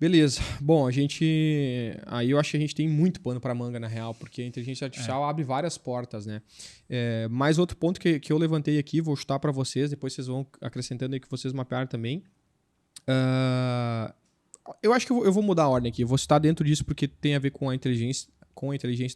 Beleza. Bom, aí eu acho que a gente tem muito pano para manga, na real, porque a inteligência artificial abre várias portas, né? Mais outro ponto que eu levantei aqui, vou chutar para vocês, depois vocês vão acrescentando aí que vocês mapearam também. Eu acho que eu vou mudar a ordem aqui. Eu vou citar dentro disso porque tem a ver com a inteligência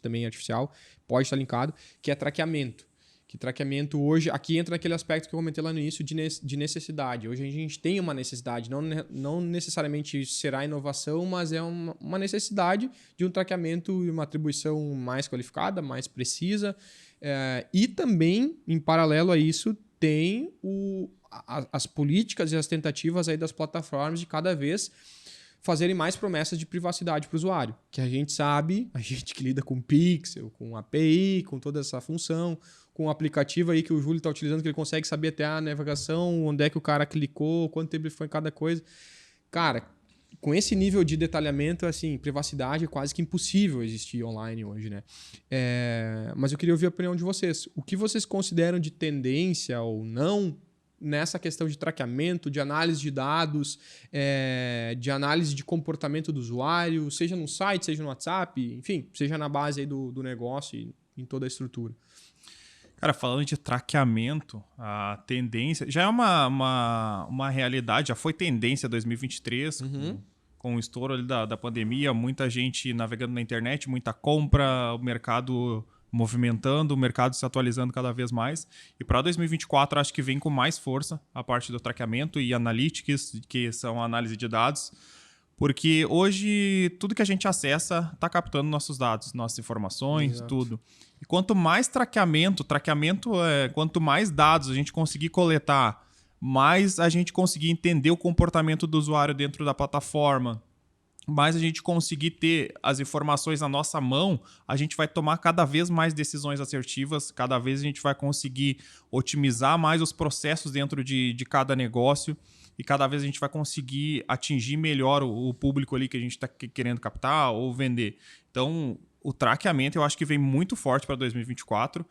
também artificial, pode estar linkado, que é traqueamento. Que traqueamento hoje, aqui entra naquele aspecto que eu comentei lá no início de necessidade. Hoje a gente tem uma necessidade, não necessariamente será inovação, mas é uma necessidade de um traqueamento e uma atribuição mais qualificada, mais precisa. E também, em paralelo a isso, tem as políticas e as tentativas aí das plataformas de cada vez fazerem mais promessas de privacidade para o usuário. Que a gente sabe, a gente que lida com Pixel, com API, com toda essa função, com o aplicativo aí que o Júlio está utilizando, que ele consegue saber até a navegação, onde é que o cara clicou, quanto tempo ele foi em cada coisa. Cara, com esse nível de detalhamento, assim, privacidade é quase que impossível existir online hoje, né? Mas eu queria ouvir a opinião de vocês. O que vocês consideram de tendência ou não nessa questão de traqueamento, de análise de dados, de análise de comportamento do usuário, seja no site, seja no WhatsApp, enfim, seja na base aí do negócio e em toda a estrutura? Cara, falando de traqueamento, a tendência já é uma realidade, já foi tendência 2023, com o estouro ali da pandemia, muita gente navegando na internet, muita compra, o mercado movimentando, o mercado se atualizando cada vez mais. E para 2024, acho que vem com mais força a parte do traqueamento e analytics, que são a análise de dados, porque hoje tudo que a gente acessa está captando nossos dados, nossas informações, Exato. tudo. E quanto mais traqueamento quanto mais dados a gente conseguir coletar, mais a gente conseguir entender o comportamento do usuário dentro da plataforma, mais a gente conseguir ter as informações na nossa mão, a gente vai tomar cada vez mais decisões assertivas, cada vez a gente vai conseguir otimizar mais os processos dentro de cada negócio e cada vez a gente vai conseguir atingir melhor o público ali que a gente está querendo captar ou vender. Então, o traqueamento eu acho que vem muito forte para 2024.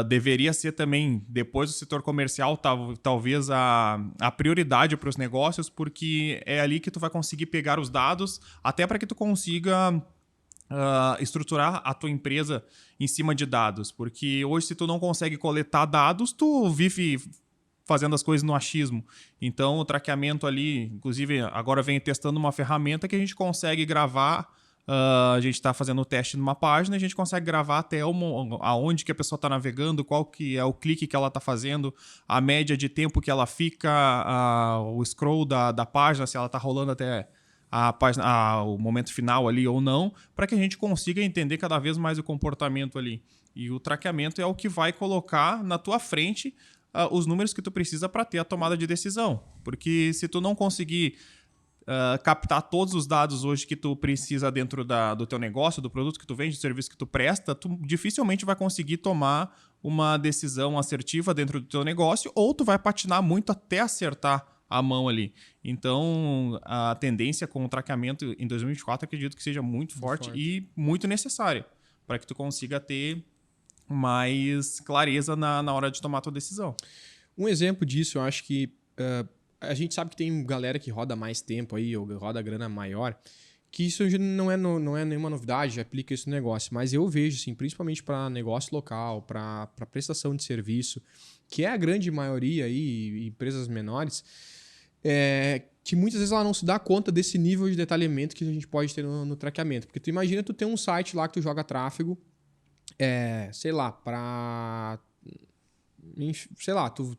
Deveria ser também, depois do setor comercial, talvez a prioridade para os negócios, porque é ali que tu vai conseguir pegar os dados, até para que tu consiga estruturar a tua empresa em cima de dados. Porque hoje, se tu não consegue coletar dados, tu vive fazendo as coisas no achismo. Então, o traqueamento ali, inclusive, agora vem testando uma ferramenta que a gente consegue gravar. A gente está fazendo o teste numa página, a gente consegue gravar até aonde que a pessoa está navegando, qual que é o clique que ela está fazendo, a média de tempo que ela fica, o scroll da página, se ela está rolando até a página, o momento final ali ou não, para que a gente consiga entender cada vez mais o comportamento ali. E o traqueamento é o que vai colocar na tua frente os números que tu precisa para ter a tomada de decisão. Porque se tu não conseguir captar todos os dados hoje que tu precisa dentro do teu negócio, do produto que tu vende, do serviço que tu presta, tu dificilmente vai conseguir tomar uma decisão assertiva dentro do teu negócio, ou tu vai patinar muito até acertar a mão ali. Então, a tendência com o traqueamento em 2024, acredito que seja muito forte e muito necessária para que tu consiga ter mais clareza na hora de tomar a tua decisão. Um exemplo disso, eu acho que a gente sabe que tem galera que roda mais tempo aí, ou roda grana maior, que isso não é nenhuma novidade, já aplica isso no negócio. Mas eu vejo, assim, principalmente para negócio local, para prestação de serviço, que é a grande maioria aí, empresas menores, que muitas vezes ela não se dá conta desse nível de detalhamento que a gente pode ter no traqueamento. Porque tu imagina tu ter um site lá que tu joga tráfego, sei lá,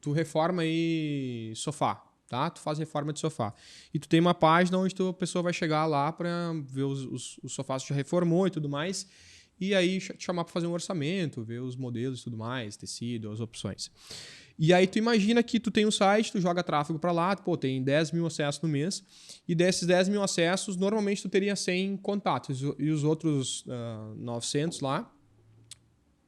tu reforma aí sofá, tá? Tu faz reforma de sofá. E tu tem uma página onde a pessoa vai chegar lá para ver os sofás que já reformou e tudo mais, e aí te chamar para fazer um orçamento, ver os modelos e tudo mais, tecido, as opções. E aí tu imagina que tu tem um site, tu joga tráfego para lá, tem 10 mil acessos no mês, e desses 10 mil acessos, normalmente tu teria 100 contatos, e os outros 900 lá,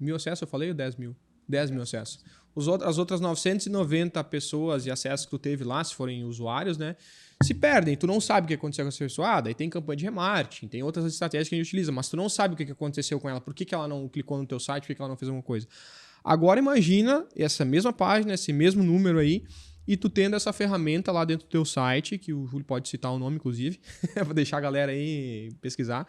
1.000 acessos, eu falei, ou 10 mil? 10 mil acessos. As outras 990 pessoas e acessos que tu teve lá, se forem usuários, né, se perdem. Tu não sabe o que aconteceu com essa pessoa. Daí tem campanha de remarketing, tem outras estratégias que a gente utiliza, mas tu não sabe o que aconteceu com ela, por que ela não clicou no teu site, por que ela não fez alguma coisa. Agora imagina essa mesma página, esse mesmo número aí, e tu tendo essa ferramenta lá dentro do teu site, que o Júlio pode citar o nome, inclusive, vou deixar a galera aí pesquisar,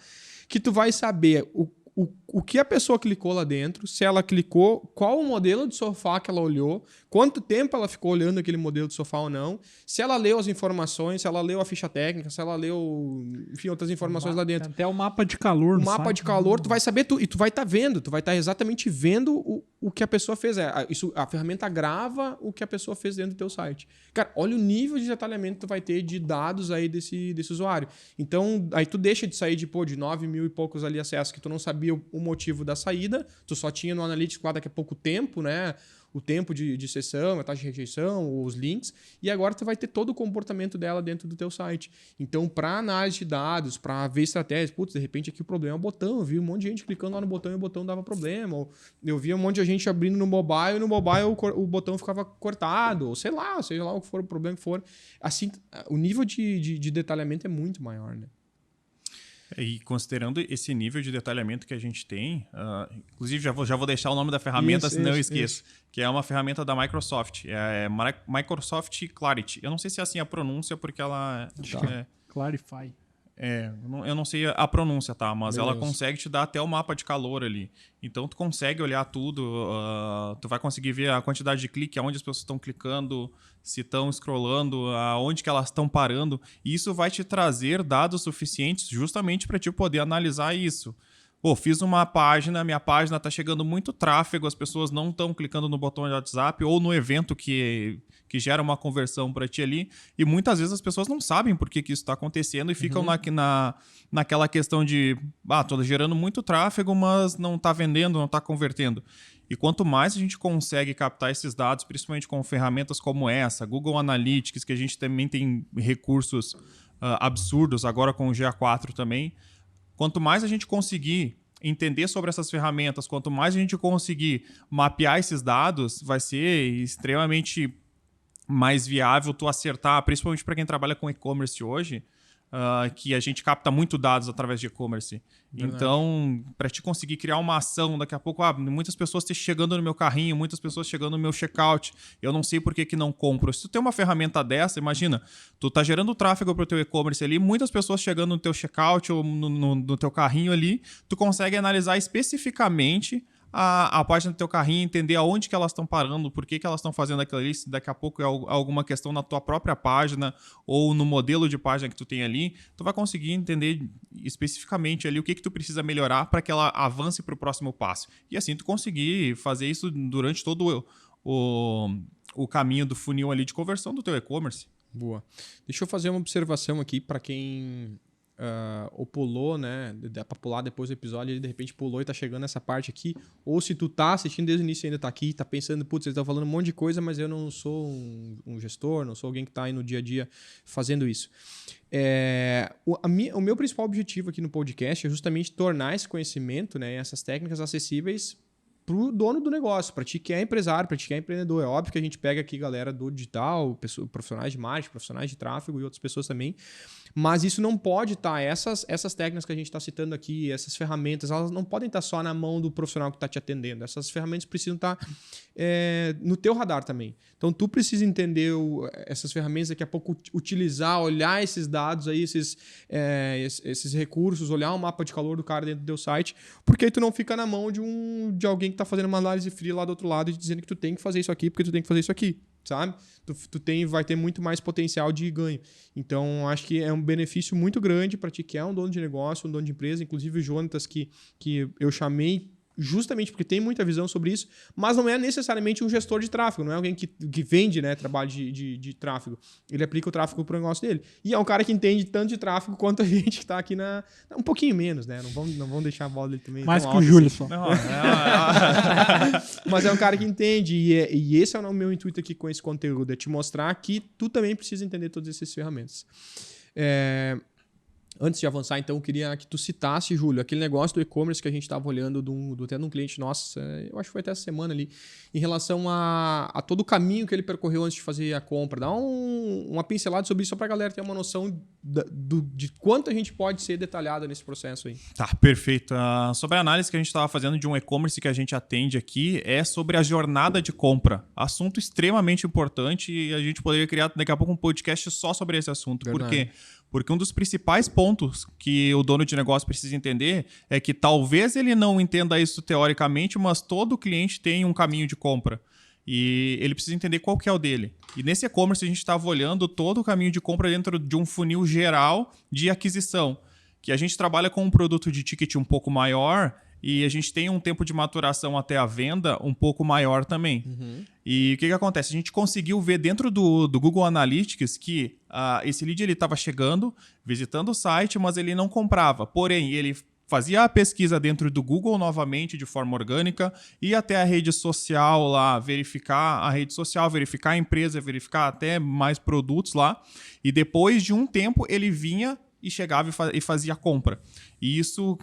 que tu vai saber o que a pessoa clicou lá dentro, se ela clicou, qual o modelo de sofá que ela olhou, quanto tempo ela ficou olhando aquele modelo de sofá ou não, se ela leu as informações, se ela leu a ficha técnica, se ela leu, enfim, outras informações lá dentro. Até o mapa de calor. O mapa de calor, tu vai saber, e tu vai estar vendo, tu vai estar exatamente vendo o que a pessoa fez. A ferramenta grava o que a pessoa fez dentro do teu site. Cara, olha o nível de detalhamento que tu vai ter de dados aí desse usuário. Então, aí tu deixa de sair de 9 mil e poucos ali acessos que tu não sabia o motivo da saída, tu só tinha no Analytics lá daqui a pouco tempo, né? O tempo de sessão, a taxa de rejeição, os links, e agora tu vai ter todo o comportamento dela dentro do teu site. Então, para análise de dados, para ver estratégias, de repente aqui o problema é o botão, eu vi um monte de gente clicando lá no botão e o botão dava problema, ou eu vi um monte de gente abrindo no mobile e no mobile o botão ficava cortado, ou seja lá o que for o problema que for. Assim, o nível de detalhamento é muito maior, né? E considerando esse nível de detalhamento que a gente tem, inclusive já vou deixar o nome da ferramenta, senão eu esqueço, que é uma ferramenta da Microsoft, é Microsoft Clarity. Eu não sei se é assim a pronúncia, porque ela... Clarify. Eu não sei a pronúncia, tá? Mas Beleza. ela consegue te dar até o mapa de calor ali. Então, tu consegue olhar tudo, tu vai conseguir ver a quantidade de clique, aonde as pessoas estão clicando, se estão scrollando, aonde que elas estão parando. E isso vai te trazer dados suficientes justamente para te poder analisar isso. Fiz uma página, minha página está chegando muito tráfego, as pessoas não estão clicando no botão de WhatsApp ou no evento que gera uma conversão para ti ali, e muitas vezes as pessoas não sabem por que isso está acontecendo e ficam naquela questão de tô gerando muito tráfego, mas não está vendendo, não está convertendo. E quanto mais a gente consegue captar esses dados, principalmente com ferramentas como essa, Google Analytics, que a gente também tem recursos absurdos, agora com o GA4 também, quanto mais a gente conseguir entender sobre essas ferramentas, quanto mais a gente conseguir mapear esses dados, vai ser extremamente mais viável tu acertar, principalmente para quem trabalha com e-commerce hoje, que a gente capta muito dados através de e-commerce. Verdade. Então, para te conseguir criar uma ação, daqui a pouco, muitas pessoas chegando no meu carrinho, muitas pessoas chegando no meu checkout, eu não sei por que não compro. Se tu tem uma ferramenta dessa, imagina, tu tá gerando tráfego para o teu e-commerce ali, muitas pessoas chegando no teu checkout ou no teu carrinho ali, tu consegue analisar especificamente a página do teu carrinho, entender aonde que elas estão parando, por que elas estão fazendo aquilo ali, se daqui a pouco é alguma questão na tua própria página ou no modelo de página que tu tem ali, tu vai conseguir entender especificamente ali o que tu precisa melhorar para que ela avance para o próximo passo. E assim tu conseguir fazer isso durante todo o caminho do funil ali de conversão do teu e-commerce. Boa. Deixa eu fazer uma observação aqui para quem ou pulou, né? Dá pra pular depois do episódio, ele de repente pulou e tá chegando nessa parte aqui. Ou se tu tá assistindo desde o início e ainda tá aqui, tá pensando, putz, eles estão falando um monte de coisa, mas eu não sou um gestor, não sou alguém que tá aí no dia a dia fazendo isso. O meu principal objetivo aqui no podcast é justamente tornar esse conhecimento, né, essas técnicas acessíveis pro dono do negócio, para ti que é empresário, para ti que é empreendedor. É óbvio que a gente pega aqui galera do digital, profissionais de marketing, profissionais de tráfego e outras pessoas também, mas isso não pode estar, essas técnicas que a gente está citando aqui, essas ferramentas, elas não podem estar só na mão do profissional que está te atendendo. Essas ferramentas precisam estar no teu radar também. Então, tu precisa entender essas ferramentas, daqui a pouco utilizar, olhar esses dados aí, esses recursos, olhar o mapa de calor do cara dentro do teu site, porque aí tu não fica na mão de alguém que está fazendo uma análise fria lá do outro lado e dizendo que tu tem que fazer isso aqui porque tu tem que fazer isso aqui, sabe? Vai ter muito mais potencial de ganho. Então, acho que é um benefício muito grande para ti que é um dono de negócio, um dono de empresa, inclusive o Jonatas que eu chamei justamente porque tem muita visão sobre isso, mas não é necessariamente um gestor de tráfego, não é alguém que vende, né, trabalho de tráfego. Ele aplica o tráfego para o negócio dele. E é um cara que entende tanto de tráfego quanto a gente que está aqui um pouquinho menos, né? Não vamos deixar a bola dele também. Mais que o Júlio assim. só. Mas é um cara que entende e esse é o meu intuito aqui com esse conteúdo, é te mostrar que tu também precisa entender todas essas ferramentas. Antes de avançar, então, eu queria que tu citasse, Júlio, aquele negócio do e-commerce que a gente estava olhando até de um cliente nosso, eu acho que foi até essa semana ali, em relação a todo o caminho que ele percorreu antes de fazer a compra. Dá uma pincelada sobre isso, só para a galera ter uma noção de quanto a gente pode ser detalhado nesse processo aí. Tá, perfeito. Sobre a análise que a gente estava fazendo de um e-commerce que a gente atende aqui, é sobre a jornada de compra. Assunto extremamente importante e a gente poderia criar daqui a pouco um podcast só sobre esse assunto. Verdade. Por quê? Porque um dos principais pontos que o dono de negócio precisa entender é que talvez ele não entenda isso teoricamente, mas todo cliente tem um caminho de compra. E ele precisa entender qual que é o dele. E nesse e-commerce a gente estava olhando todo o caminho de compra dentro de um funil geral de aquisição, que a gente trabalha com um produto de ticket um pouco maior e a gente tem um tempo de maturação até a venda um pouco maior também. E o que acontece? A gente conseguiu ver dentro do Google Analytics que esse lead estava chegando, visitando o site, mas ele não comprava. Porém, ele fazia a pesquisa dentro do Google novamente de forma orgânica, ia até a rede social lá, verificar a rede social, verificar a empresa, verificar até mais produtos lá. E depois de um tempo ele vinha e chegava e fazia a compra. E isso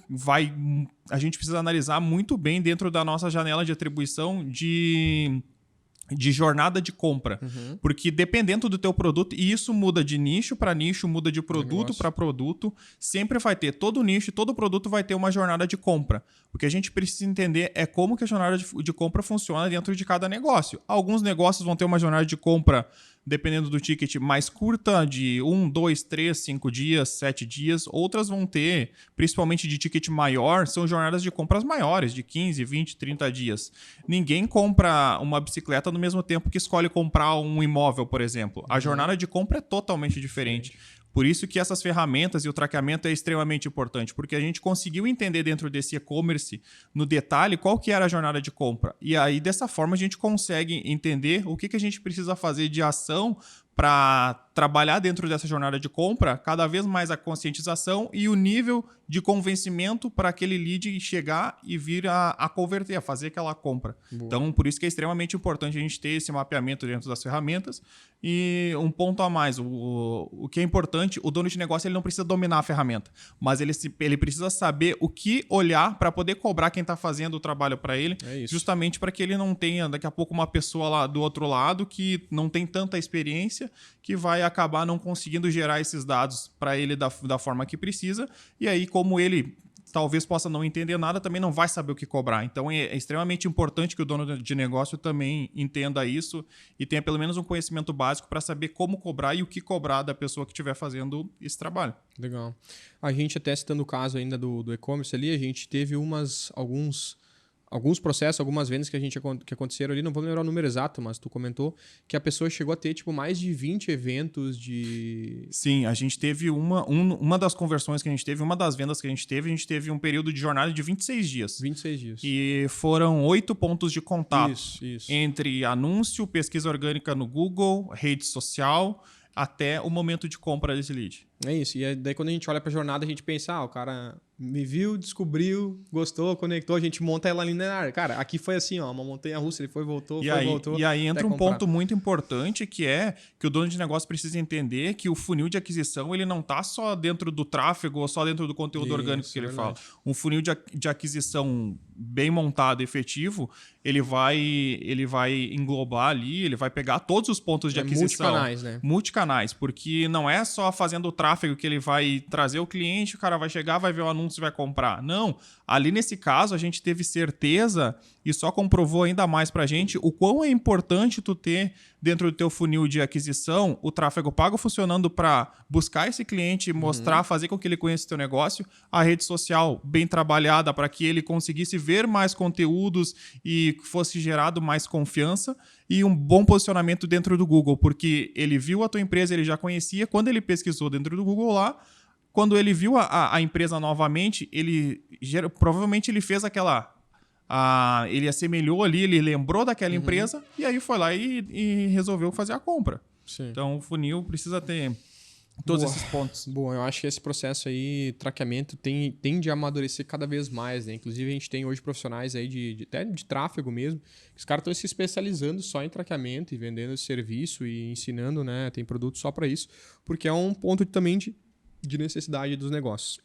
a gente precisa analisar muito bem dentro da nossa janela de atribuição de jornada de compra. Porque dependendo do teu produto, e isso muda de nicho para nicho, muda de produto para produto, sempre vai ter todo nicho, todo produto vai ter uma jornada de compra. O que a gente precisa entender é como que a jornada de compra funciona dentro de cada negócio. Alguns negócios vão ter uma jornada de compra, dependendo do ticket, mais curta, de 1, 2, 3, 5 dias, 7 dias. Outras vão ter, principalmente de ticket maior, são jornadas de compras maiores, de 15, 20, 30 dias. Ninguém compra uma bicicleta no mesmo tempo que escolhe comprar um imóvel, por exemplo. A jornada de compra é totalmente diferente. Por isso que essas ferramentas e o traqueamento é extremamente importante, porque a gente conseguiu entender dentro desse e-commerce, no detalhe, qual que era a jornada de compra. E aí, dessa forma, a gente consegue entender o que a gente precisa fazer de ação para trabalhar dentro dessa jornada de compra, cada vez mais a conscientização e o nível de convencimento para aquele lead chegar e vir a converter, a fazer aquela compra. Boa. Então, por isso que é extremamente importante a gente ter esse mapeamento dentro das ferramentas. E um ponto a mais, o que é importante, o dono de negócio ele não precisa dominar a ferramenta, mas ele precisa saber o que olhar para poder cobrar quem está fazendo o trabalho para ele, justamente para que ele não tenha daqui a pouco uma pessoa lá do outro lado que não tem tanta experiência, que vai acabar não conseguindo gerar esses dados para ele da forma que precisa, e aí como ele talvez possa não entender nada, também não vai saber o que cobrar. Então é extremamente importante que o dono de negócio também entenda isso e tenha pelo menos um conhecimento básico para saber como cobrar e o que cobrar da pessoa que estiver fazendo esse trabalho. Legal. A gente até citando o caso ainda do e-commerce ali, a gente teve alguns processos, algumas vendas que aconteceram ali, não vou lembrar o número exato, mas tu comentou que a pessoa chegou a ter tipo mais de 20 eventos de... Sim, a gente teve uma das conversões que a gente teve, uma das vendas que a gente teve um período de jornada de 26 dias. 26 dias. E foram 8 pontos de contato. Isso. Entre anúncio, pesquisa orgânica no Google, rede social, até o momento de compra desse lead. É isso. E daí quando a gente olha para a jornada, a gente pensa, o cara me viu, descobriu, gostou, conectou, a gente monta ela linear. Cara, aqui foi assim, uma montanha-russa, ele voltou. E aí entra um ponto muito importante, que é que o dono de negócio precisa entender que o funil de aquisição, ele não está só dentro do tráfego ou só dentro do conteúdo orgânico que ele fala. Um funil de aquisição bem montado, efetivo, ele vai englobar ali, ele vai pegar todos os pontos de aquisição. Multicanais, né? Multicanais, porque não é só fazendo o tráfego que ele vai trazer o cliente, o cara vai chegar, vai ver o anúncio e vai comprar. Não. Ali nesse caso, a gente teve certeza e só comprovou ainda mais pra gente o quão é importante tu ter dentro do teu funil de aquisição o tráfego pago funcionando para buscar esse cliente, mostrar, fazer com que ele conheça o teu negócio, a rede social bem trabalhada para que ele conseguisse ver mais conteúdos e fosse gerado mais confiança e um bom posicionamento dentro do Google, porque ele viu a tua empresa, ele já conhecia, quando ele pesquisou dentro do Google lá, quando ele viu a empresa novamente, provavelmente ele fez ele assemelhou ali, ele lembrou daquela empresa e aí foi lá e resolveu fazer a compra. Sim. Então o funil precisa ter todos esses pontos. Bom, eu acho que esse processo aí, traqueamento, tende a amadurecer cada vez mais, né? Inclusive a gente tem hoje profissionais aí até de tráfego mesmo, que os caras estão se especializando só em traqueamento e vendendo esse serviço e ensinando, né? Tem produto só para isso, porque é um ponto também de necessidade dos negócios.